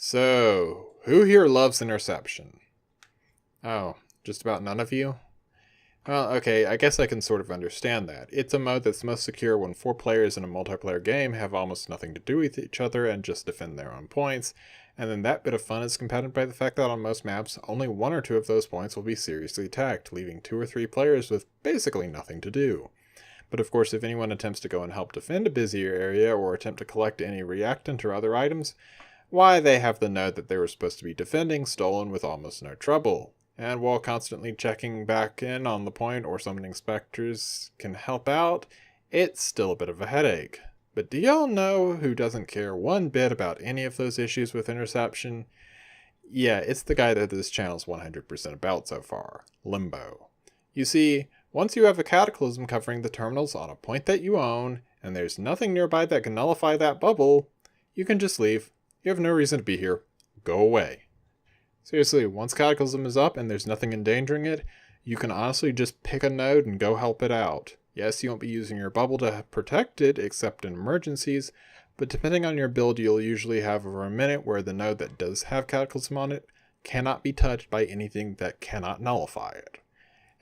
So, who here loves Interception? Oh, just about none of you? Well, okay, I guess I can sort of understand that. It's a mode that's most secure when 4 players in a multiplayer game have almost nothing to do with each other and just defend their own points, and then that bit of fun is compounded by the fact that on most maps, only 1 or 2 of those points will be seriously attacked, leaving 2 or 3 players with basically nothing to do. But of course, if anyone attempts to go and help defend a busier area or attempt to collect any reactant or other items, why, they have the node that they were supposed to be defending stolen with almost no trouble. And while constantly checking back in on the point or summoning specters can help out, it's still a bit of a headache. But do y'all know who doesn't care one bit about any of those issues with Interception? Yeah, it's the guy that this channel's 100% about so far, Limbo. You see, once you have a cataclysm covering the terminals on a point that you own, and there's nothing nearby that can nullify that bubble, you can just leave. You have no reason to be here. Go away. Seriously, once Cataclysm is up and there's nothing endangering it, you can honestly just pick a node and go help it out. Yes, you won't be using your bubble to protect it, except in emergencies, but depending on your build, you'll usually have over a minute where the node that does have Cataclysm on it cannot be touched by anything that cannot nullify it.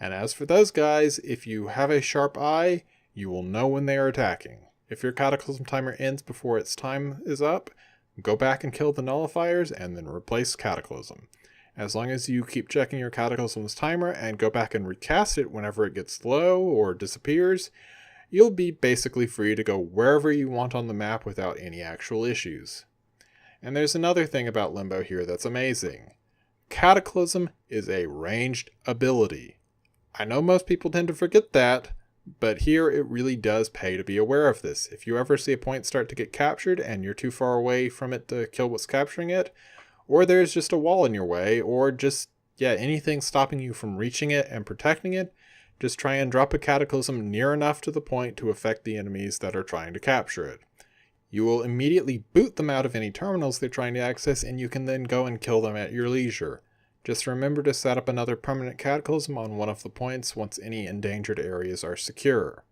And as for those guys, if you have a sharp eye, you will know when they are attacking. If your Cataclysm timer ends before its time is up, go back and kill the nullifiers and then replace Cataclysm. As long as you keep checking your Cataclysm's timer and go back and recast it whenever it gets low or disappears, you'll be basically free to go wherever you want on the map without any actual issues. And there's another thing about Limbo here that's amazing. Cataclysm is a ranged ability. I know most people tend to forget that, but here it really does pay to be aware of this. If you ever see a point start to get captured and you're too far away from it to kill what's capturing it, or there's just a wall in your way, or just, anything stopping you from reaching it and protecting it, just try and drop a cataclysm near enough to the point to affect the enemies that are trying to capture it. You will immediately boot them out of any terminals they're trying to access, and you can then go and kill them at your leisure. Just remember to set up another permanent cataclysm on one of the points once any endangered areas are secure.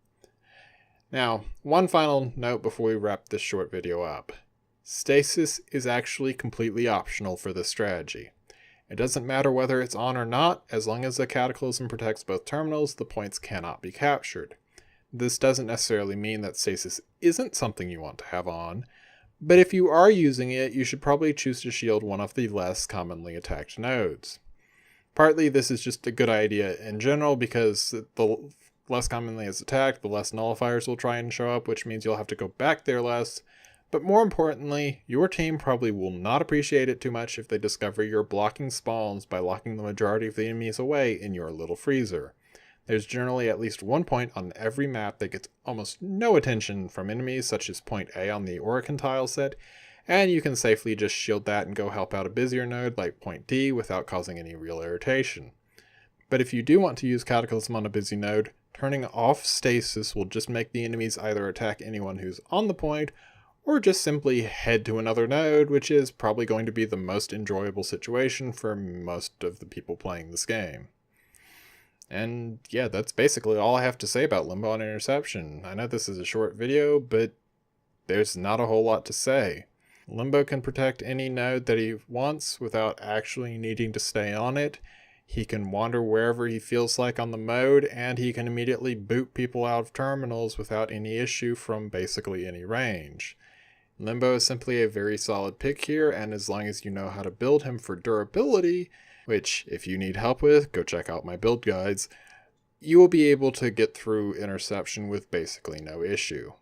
Now, one final note before we wrap this short video up. Stasis is actually completely optional for this strategy. It doesn't matter whether it's on or not, as long as the cataclysm protects both terminals, the points cannot be captured. This doesn't necessarily mean that stasis isn't something you want to have on, but if you are using it, you should probably choose to shield one of the less commonly attacked nodes. Partly this is just a good idea in general because the less commonly it's attacked, the less nullifiers will try and show up, which means you'll have to go back there less. But more importantly, your team probably will not appreciate it too much if they discover you're blocking spawns by locking the majority of the enemies away in your little freezer. There's generally at least one point on every map that gets almost no attention from enemies, such as point A on the Oricon tile set, and you can safely just shield that and go help out a busier node like point D without causing any real irritation. But if you do want to use Cataclysm on a busy node, turning off stasis will just make the enemies either attack anyone who's on the point, or just simply head to another node, which is probably going to be the most enjoyable situation for most of the people playing this game. And that's basically all I have to say about Limbo and Interception. I know this is a short video, but there's not a whole lot to say. Limbo can protect any node that he wants without actually needing to stay on it. He can wander wherever he feels like on the mode, and he can immediately boot people out of terminals without any issue from basically any range. Limbo is simply a very solid pick here, and as long as you know how to build him for durability, which if you need help with, go check out my build guides, you will be able to get through Interception with basically no issue.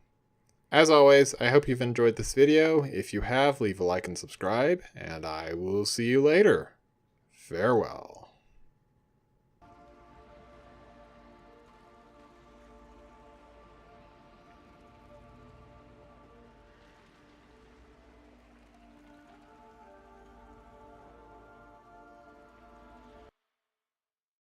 As always, I hope you've enjoyed this video. If you have, leave a like and subscribe, and I will see you later. Farewell.